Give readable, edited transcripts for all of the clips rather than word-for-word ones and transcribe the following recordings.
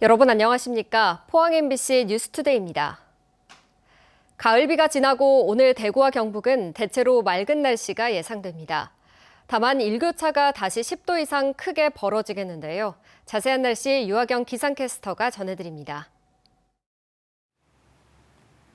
여러분 안녕하십니까? 포항 MBC 뉴스투데이입니다. 가을비가 지나고 오늘 대구와 경북은 대체로 맑은 날씨가 예상됩니다. 다만 일교차가 다시 10도 이상 크게 벌어지겠는데요. 자세한 날씨 유하경 기상캐스터가 전해드립니다.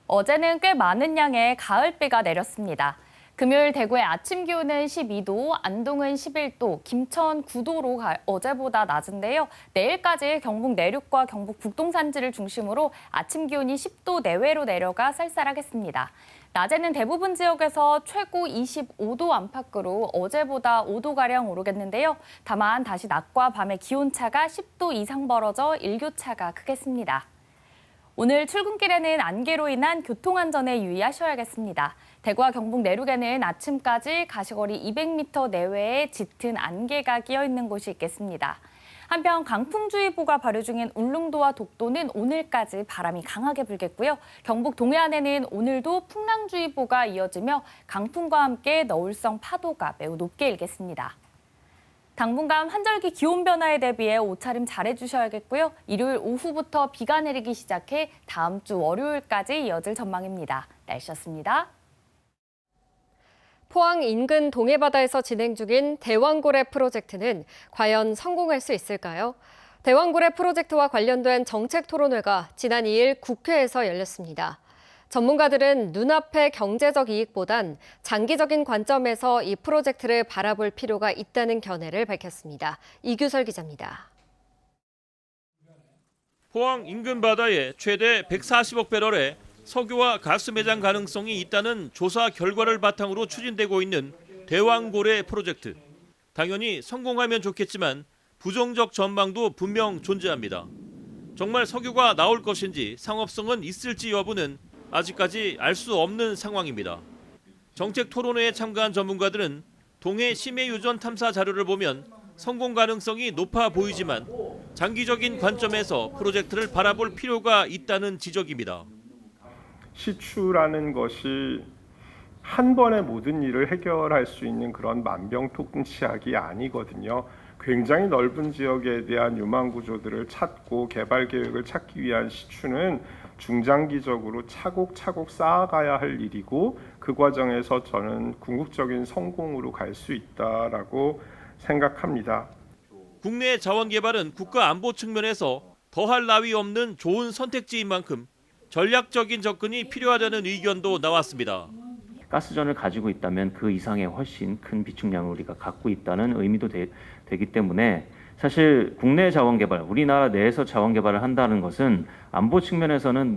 어제는 꽤 많은 양의 가을비가 내렸습니다. 금요일 대구의 아침 기온은 12도, 안동은 11도, 김천 9도로 어제보다 낮은데요. 내일까지 경북 내륙과 경북 북동 산지를 중심으로 아침 기온이 10도 내외로 내려가 쌀쌀하겠습니다. 낮에는 대부분 지역에서 최고 25도 안팎으로 어제보다 5도가량 오르겠는데요. 다만 다시 낮과 밤의 기온차가 10도 이상 벌어져 일교차가 크겠습니다. 오늘 출근길에는 안개로 인한 교통안전에 유의하셔야겠습니다. 대구와 경북 내륙에는 아침까지 가시거리 200m 내외에 짙은 안개가 끼어 있는 곳이 있겠습니다. 한편 강풍주의보가 발효 중인 울릉도와 독도는 오늘까지 바람이 강하게 불겠고요. 경북 동해안에는 오늘도 풍랑주의보가 이어지며 강풍과 함께 너울성 파도가 매우 높게 일겠습니다. 당분간 환절기 기온 변화에 대비해 옷차림 잘해주셔야겠고요. 일요일 오후부터 비가 내리기 시작해 다음 주 월요일까지 이어질 전망입니다. 날씨였습니다. 포항 인근 동해바다에서 진행 중인 대왕고래 프로젝트는 과연 성공할 수 있을까요? 대왕고래 프로젝트와 관련된 정책 토론회가 지난 2일 국회에서 열렸습니다. 전문가들은 눈앞의 경제적 이익보단 장기적인 관점에서 이 프로젝트를 바라볼 필요가 있다는 견해를 밝혔습니다. 이규설 기자입니다. 포항 인근 바다에 최대 140억 배럴의 석유와 가스 매장 가능성이 있다는 조사 결과를 바탕으로 추진되고 있는 대왕고래 프로젝트. 당연히 성공하면 좋겠지만 부정적 전망도 분명 존재합니다. 정말 석유가 나올 것인지 상업성은 있을지 여부는 아직까지 알 수 없는 상황입니다. 정책 토론회에 참가한 전문가들은 동해 심해 유전 탐사 자료를 보면 성공 가능성이 높아 보이지만 장기적인 관점에서 프로젝트를 바라볼 필요가 있다는 지적입니다. 시추라는 것이 한 번에 모든 일을 해결할 수 있는 그런 만병통치약이 아니거든요. 굉장히 넓은 지역에 대한 유망 구조들을 찾고 개발 계획을 찾기 위한 시추는 중장기적으로 차곡차곡 쌓아가야 할 일이고 그 과정에서 저는 궁극적인 성공으로 갈 수 있다라고 생각합니다. 국내 자원 개발은 국가 안보 측면에서 더할 나위 없는 좋은 선택지인 만큼 전략적인 접근이 필요하다는 의견도 나왔습니다. 가스전을 가지고 있다면 그 이상의 훨씬 큰 비축량을 우리가 갖고 있다는 의미도 되기 때문에 사실 국내 자원 개발, 우리나라 내에서 자원 개발을 한다는 것은 안보 측면에서는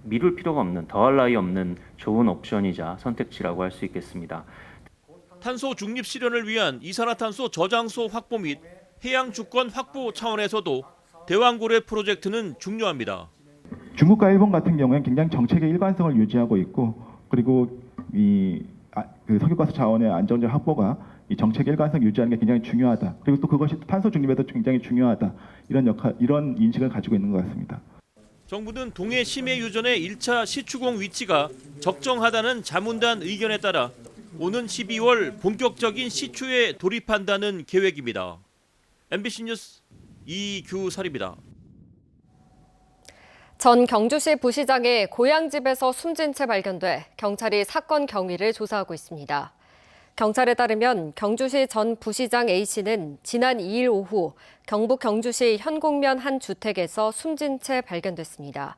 미룰 필요가 없는, 더할 나위 없는 좋은 옵션이자 선택지라고 할 수 있겠습니다. 탄소 중립 실현을 위한 이산화탄소 저장소 확보 및 해양 주권 확보 차원에서도 대왕고래 프로젝트는 중요합니다. 중국과 일본 같은 경우에는 굉장히 정책의 일관성을 유지하고 있고 그리고 그 석유가스 자원의 안정적 확보가 이 정책의 일관성 유지하는 게 굉장히 중요하다. 그리고 또 그것이 탄소 중립에도 굉장히 중요하다. 이런 인식을 가지고 있는 것 같습니다. 정부는 동해 심해 유전의 1차 시추공 위치가 적정하다는 자문단 의견에 따라 오는 12월 본격적인 시추에 돌입한다는 계획입니다. MBC 뉴스 이규설입니다. 전 경주시 부시장의 고향집에서 숨진 채 발견돼 경찰이 사건 경위를 조사하고 있습니다. 경찰에 따르면 경주시 전 부시장 A씨는 지난 2일 오후 경북 경주시 현곡면 한 주택에서 숨진 채 발견됐습니다.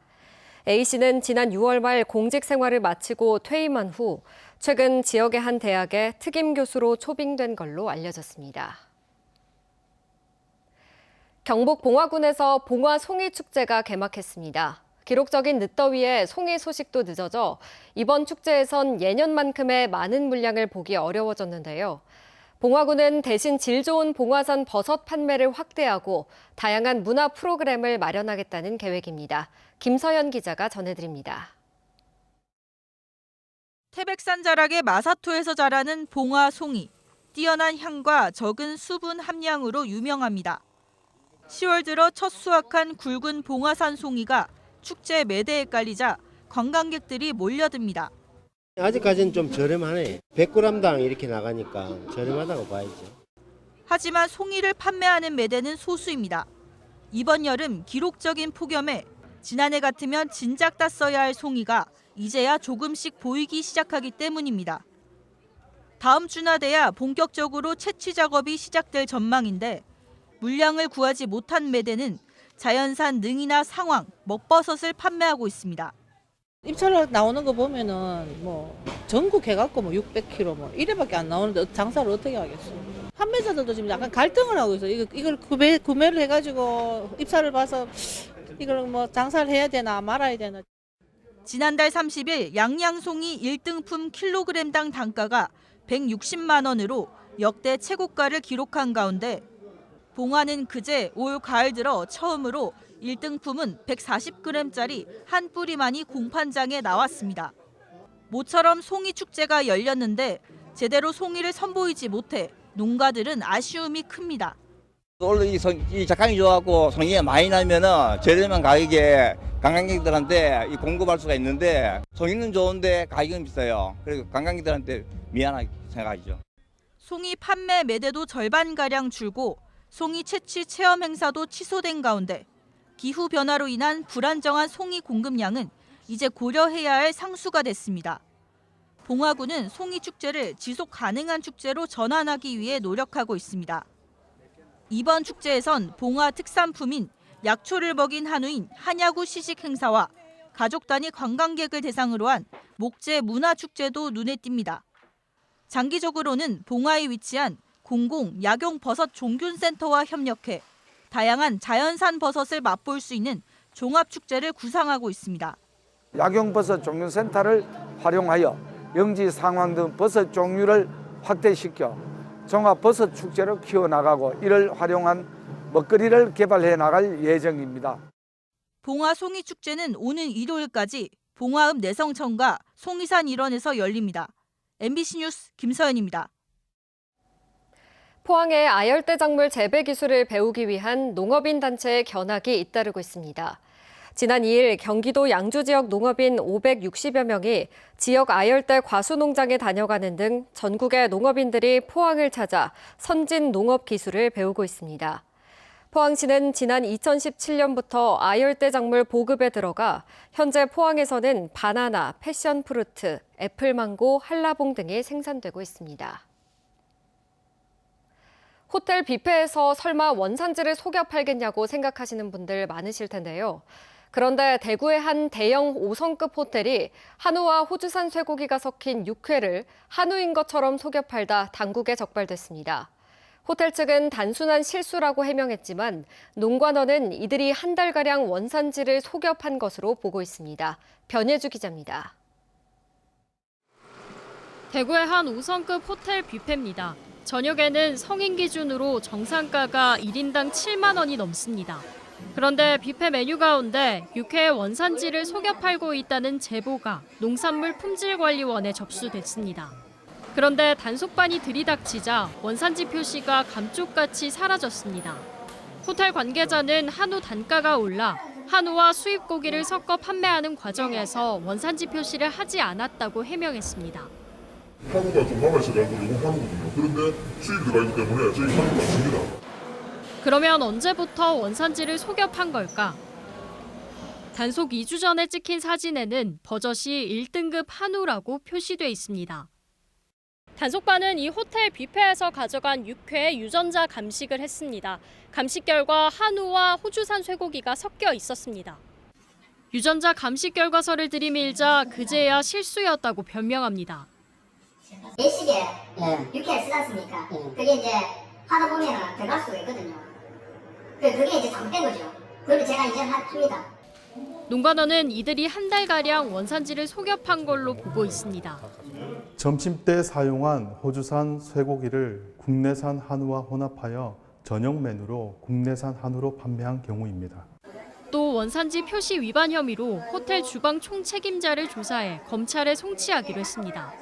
A씨는 지난 6월 말 공직 생활을 마치고 퇴임한 후 최근 지역의 한 대학에 특임 교수로 초빙된 걸로 알려졌습니다. 경북 봉화군에서 봉화 송이 축제가 개막했습니다. 기록적인 늦더위에 송이 소식도 늦어져 이번 축제에선 예년만큼의 많은 물량을 보기 어려워졌는데요. 봉화군은 대신 질 좋은 봉화산 버섯 판매를 확대하고 다양한 문화 프로그램을 마련하겠다는 계획입니다. 김서연 기자가 전해드립니다. 태백산 자락의 마사토에서 자라는 봉화 송이. 뛰어난 향과 적은 수분 함량으로 유명합니다. 10월 들어 첫 수확한 굵은 봉화산 송이가 축제 매대에 깔리자 관광객들이 몰려듭니다. 아직까지는 좀 저렴하네. 100g당 이렇게 나가니까 저렴하다고 봐야죠. 하지만 송이를 판매하는 매대는 소수입니다. 이번 여름 기록적인 폭염에 지난해 같으면 진작 땄어야 할 송이가 이제야 조금씩 보이기 시작하기 때문입니다. 다음 주나 돼야 본격적으로 채취 작업이 시작될 전망인데 물량을 구하지 못한 매대는 자연산 능이나 상황, 먹버섯을 판매하고 있습니다. 입찰로 나오는 거 보면은 뭐 전국 해갖고 뭐 600kg 뭐 이래밖에 안 나오는데 장사를 어떻게 하겠어? 판매자들도 지금 약간 갈등을 하고 있어. 이걸 구매를 해가지고 입찰을 봐서 이걸 뭐 장사를 해야 되나 말아야 되나. 지난달 30일 양양송이 1등품 킬로그램당 단가가 160만 원으로 역대 최고가를 기록한 가운데 봉화는 그제 올 가을 들어 처음으로 1등품은 140g짜리 한 뿌리만이 공판장에 나왔습니다. 모처럼 송이 축제가 열렸는데 제대로 송이를 선보이지 못해 농가들은 아쉬움이 큽니다. 원래 이 작황이 좋아갖고 송이가 많이 나면은 저렴한 가격에 관광객들한테 공급할 수가 있는데 송이는 좋은데 가격은 비싸요. 그래서 관광객들한테 미안하게 생각하죠. 송이 판매 매대도 절반가량 줄고 송이 채취 체험 행사도 취소된 가운데 기후 변화로 인한 불안정한 송이 공급량은 이제 고려해야 할 상수가 됐습니다. 봉화구는 송이 축제를 지속 가능한 축제로 전환하기 위해 노력하고 있습니다. 이번 축제에선 봉화 특산품인 약초를 먹인 한우인 한야구 시식 행사와 가족 단위 관광객을 대상으로 한 목재 문화축제도 눈에 띕니다. 장기적으로는 봉화에 위치한 공공 약용 버섯 종균센터와 협력해 다양한 자연산 버섯을 맛볼 수 있는 종합축제를 구상하고 있습니다. 약용버섯 종균센터를 활용하여 영지 상황 등 버섯 종류를 확대시켜 종합버섯 축제로 키워나가고 이를 활용한 먹거리를 개발해 나갈 예정입니다. 봉화 송이축제는 오는 일요일까지 봉화읍 내성천과 송이산 일원에서 열립니다. MBC 뉴스 김서연입니다. 포항의 아열대 작물 재배 기술을 배우기 위한 농업인 단체의 견학이 잇따르고 있습니다. 지난 2일 경기도 양주 지역 농업인 560여 명이 지역 아열대 과수 농장에 다녀가는 등 전국의 농업인들이 포항을 찾아 선진 농업 기술을 배우고 있습니다. 포항시는 지난 2017년부터 아열대 작물 보급에 들어가 현재 포항에서는 바나나, 패션프루트, 애플망고, 한라봉 등이 생산되고 있습니다. 호텔 뷔페에서 설마 원산지를 속여 팔겠냐고 생각하시는 분들 많으실 텐데요. 그런데 대구의 한 대형 5성급 호텔이 한우와 호주산 쇠고기가 섞인 육회를 한우인 것처럼 속여 팔다 당국에 적발됐습니다. 호텔 측은 단순한 실수라고 해명했지만 농관원은 이들이 한 달가량 원산지를 속여 판 것으로 보고 있습니다. 변예주 기자입니다. 대구의 한 5성급 호텔 뷔페입니다. 저녁에는 성인 기준으로 정상가가 1인당 7만 원이 넘습니다. 그런데 뷔페 메뉴 가운데 육회의 원산지를 속여 팔고 있다는 제보가 농산물 품질관리원에 접수됐습니다. 그런데 단속반이 들이닥치자 원산지 표시가 감쪽같이 사라졌습니다. 호텔 관계자는 한우 단가가 올라 한우와 수입고기를 섞어 판매하는 과정에서 원산지 표시를 하지 않았다고 해명했습니다. 한우가 좀 남아있어가지고 이건 한우거든요. 그런데 수입이 들어가기 때문에 저희 한우가 맞습니다. 그러면 언제부터 원산지를 속여 판 걸까? 단속 2주 전에 찍힌 사진에는 버젓이 1등급 한우라고 표시돼 있습니다. 단속반은 이 호텔 뷔페에서 가져간 육회에 유전자 감식을 했습니다. 감식 결과 한우와 호주산 쇠고기가 섞여 있었습니다. 유전자 감식 결과서를 들이밀자 그제야 실수였다고 변명합니다. 내식에 육회를 쓰지 않습니까? 그게 이제 하다 보면 들어갈 수가 있거든요. 그게 이제 잘못된 거죠. 그걸 제가 이제 합니다. 농관원은 이들이 한 달가량 원산지를 속여 판 걸로 보고 있습니다. 점심때 사용한 호주산 쇠고기를 국내산 한우와 혼합하여 저녁 메뉴로 국내산 한우로 판매한 경우입니다. 또 원산지 표시 위반 혐의로 호텔 주방 총책임자를 조사해 검찰에 송치하기로 했습니다.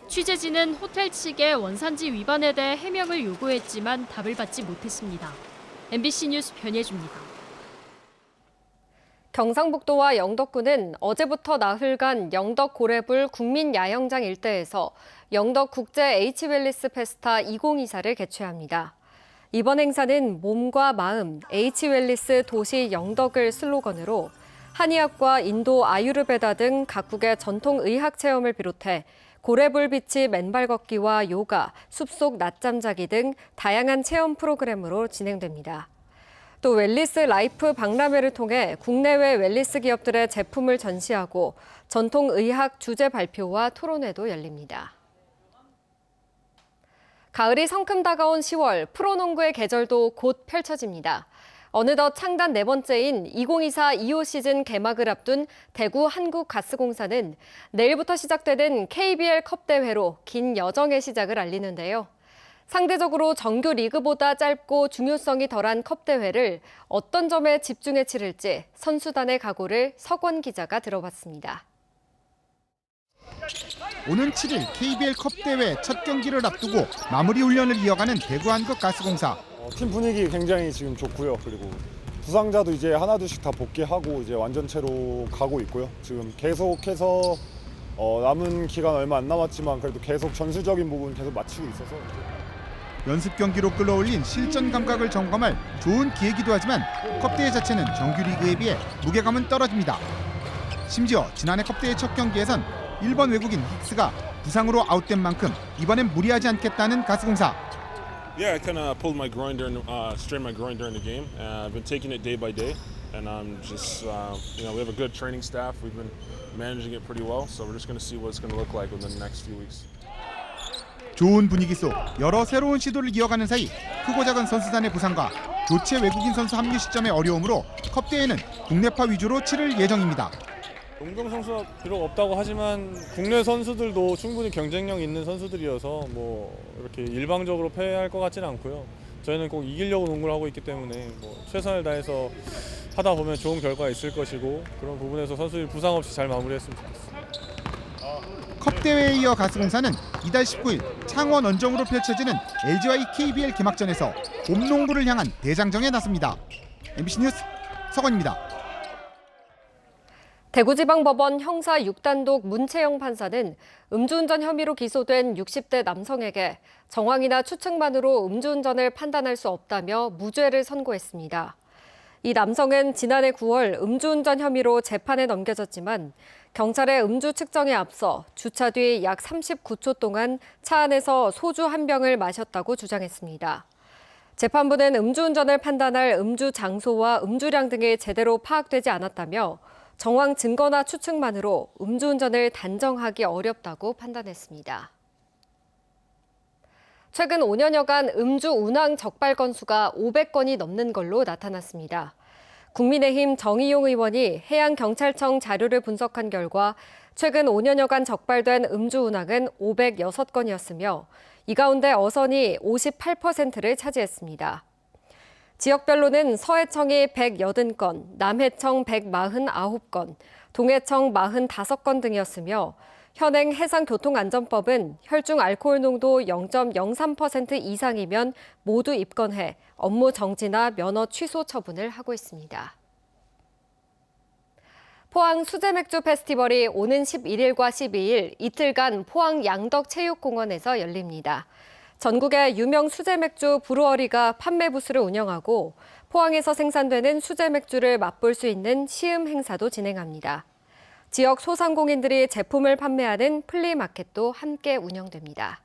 취재진은 호텔 측에 원산지 위반에 대해 해명을 요구했지만 답을 받지 못했습니다. MBC 뉴스 변예주입니다. 경상북도와 영덕군은 어제부터 나흘간 영덕 고래불 국민야영장 일대에서 영덕 국제 H웰리스 페스타 2024를 개최합니다. 이번 행사는 몸과 마음, H웰리스 도시 영덕을 슬로건으로 한의학과 인도 아유르베다 등 각국의 전통 의학 체험을 비롯해 고래불비치 맨발 걷기와 요가, 숲속 낮잠 자기 등 다양한 체험 프로그램으로 진행됩니다. 또 웰리스 라이프 박람회를 통해 국내외 웰리스 기업들의 제품을 전시하고 전통 의학 주제 발표와 토론회도 열립니다. 가을이 성큼 다가온 10월, 프로농구의 계절도 곧 펼쳐집니다. 어느덧 창단 4번째인 2024 2호 시즌 개막을 앞둔 대구 한국가스공사는 내일부터 시작되는 KBL 컵 대회로 긴 여정의 시작을 알리는데요. 상대적으로 정규 리그보다 짧고 중요성이 덜한 컵 대회를 어떤 점에 집중해 치를지 선수단의 각오를 석원 기자가 들어봤습니다. 오는 7일 KBL 컵 대회 첫 경기를 앞두고 마무리 훈련을 이어가는 대구 한국가스공사. 팀 분위기 굉장히 지금 좋고요. 그리고 부상자도 이제 하나둘씩 다 복귀하고 이제 완전체로 가고 있고요. 지금 계속해서 남은 기간 얼마 안 남았지만 그래도 계속 전술적인 부분 계속 맞추고 있어서 연습 경기로 끌어올린 실전 감각을 점검할 좋은 기회이기도 하지만 컵대회 자체는 정규 리그에 비해 무게감은 떨어집니다. 심지어 지난해 컵대회 첫 경기에선 일본 외국인 힉스가 부상으로 아웃된 만큼 이번엔 무리하지 않겠다는 가스공사. Yeah, I kind of pulled my groin strained my groin during the game. I've been taking it day by day, and I'm just, we have a good training staff. We've been managing it pretty well, so we're just going to see what it's going to look like within the next few weeks. 좋은 분위기 속 여러 새로운 시도를 이어가는 사이 크고 작은 선수단의 부상과 교체 외국인 선수 합류 시점의 어려움으로 컵 대회는 국내파 위주로 치를 예정입니다. 용병 선수가 비록 없다고 하지만 국내 선수들도 충분히 경쟁력 있는 선수들이어서 뭐 이렇게 일방적으로 패할 것 같지는 않고요. 저희는 꼭 이기려고 농구를 하고 있기 때문에 뭐 최선을 다해서 하다 보면 좋은 결과가 있을 것이고 그런 부분에서 선수들이 부상 없이 잘 마무리했으면 좋겠습니다. 컵 대회에 이어 가스공사는 이달 19일 창원 원정으로 펼쳐지는 LG와의 KBL 개막전에서 봄 농구를 향한 대장정에 나섭니다. MBC 뉴스 석원입니다. 대구지방법원 형사 6단독 문채영 판사는 음주운전 혐의로 기소된 60대 남성에게 정황이나 추측만으로 음주운전을 판단할 수 없다며 무죄를 선고했습니다. 이 남성은 지난해 9월 음주운전 혐의로 재판에 넘겨졌지만 경찰의 음주 측정에 앞서 주차 뒤 약 39초 동안 차 안에서 소주 한 병을 마셨다고 주장했습니다. 재판부는 음주운전을 판단할 음주 장소와 음주량 등이 제대로 파악되지 않았다며 정황 증거나 추측만으로 음주운전을 단정하기 어렵다고 판단했습니다. 최근 5년여간 음주 운항 적발 건수가 500건이 넘는 걸로 나타났습니다. 국민의힘 정의용 의원이 해양경찰청 자료를 분석한 결과 최근 5년여간 적발된 음주 운항은 506건이었으며 이 가운데 어선이 58%를 차지했습니다. 지역별로는 서해청이 180건, 남해청 149건, 동해청 45건 등이었으며 현행 해상교통안전법은 혈중 알코올 농도 0.03% 이상이면 모두 입건해 업무 정지나 면허 취소 처분을 하고 있습니다. 포항 수제맥주 페스티벌이 오는 11일과 12일 이틀간 포항 양덕체육공원에서 열립니다. 전국의 유명 수제맥주 브루어리가 판매 부스를 운영하고 포항에서 생산되는 수제맥주를 맛볼 수 있는 시음 행사도 진행합니다. 지역 소상공인들이 제품을 판매하는 플리마켓도 함께 운영됩니다.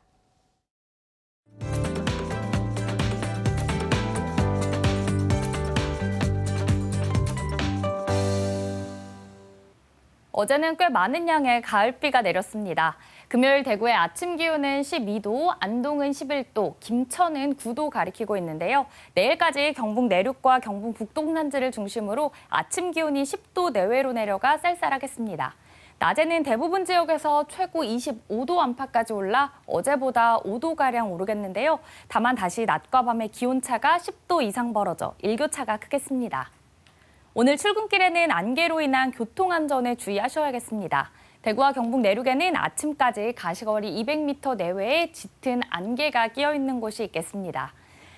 어제는 꽤 많은 양의 가을비가 내렸습니다. 금요일 대구의 아침 기온은 12도, 안동은 11도, 김천은 9도 가리키고 있는데요. 내일까지 경북 내륙과 경북 북동 산지를 중심으로 아침 기온이 10도 내외로 내려가 쌀쌀하겠습니다. 낮에는 대부분 지역에서 최고 25도 안팎까지 올라 어제보다 5도가량 오르겠는데요. 다만 다시 낮과 밤의 기온차가 10도 이상 벌어져 일교차가 크겠습니다. 오늘 출근길에는 안개로 인한 교통안전에 주의하셔야겠습니다. 대구와 경북 내륙에는 아침까지 가시거리 200m 내외에 짙은 안개가 끼어 있는 곳이 있겠습니다.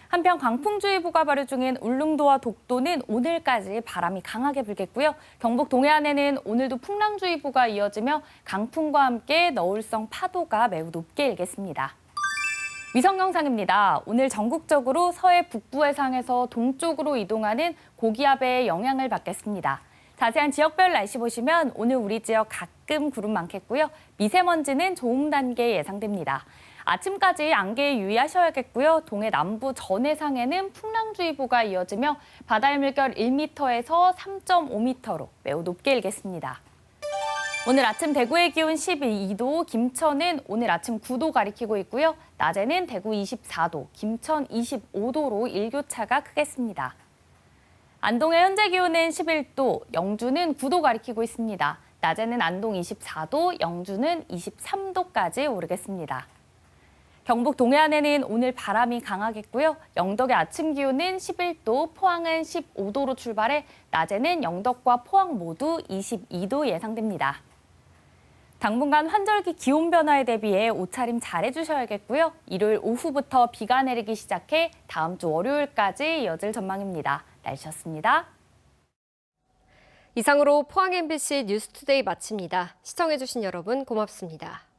한편 강풍주의보가 발효 중인 울릉도와 독도는 오늘까지 바람이 강하게 불겠고요. 경북 동해안에는 오늘도 풍랑주의보가 이어지며 강풍과 함께 너울성 파도가 매우 높게 일겠습니다. 위성 영상입니다. 오늘 전국적으로 서해 북부 해상에서 동쪽으로 이동하는 고기압의 영향을 받겠습니다. 자세한 지역별 날씨 보시면 오늘 우리 지역 가끔 구름 많겠고요. 미세먼지는 좋음 단계 예상됩니다. 아침까지 안개에 유의하셔야겠고요. 동해 남부 전 해상에는 풍랑주의보가 이어지며 바다의 물결 1m에서 3.5m로 매우 높게 일겠습니다. 오늘 아침 대구의 기온 12도, 김천은 오늘 아침 9도 가리키고 있고요. 낮에는 대구 24도, 김천 25도로 일교차가 크겠습니다. 안동의 현재 기온은 11도, 영주는 9도 가리키고 있습니다. 낮에는 안동 24도, 영주는 23도까지 오르겠습니다. 경북 동해안에는 오늘 바람이 강하겠고요. 영덕의 아침 기온은 11도, 포항은 15도로 출발해 낮에는 영덕과 포항 모두 22도 예상됩니다. 당분간 환절기 기온 변화에 대비해 옷차림 잘 해주셔야겠고요. 일요일 오후부터 비가 내리기 시작해 다음 주 월요일까지 이어질 전망입니다. 날씨였습니다. 이상으로 포항 MBC 뉴스투데이 마칩니다. 시청해주신 여러분 고맙습니다.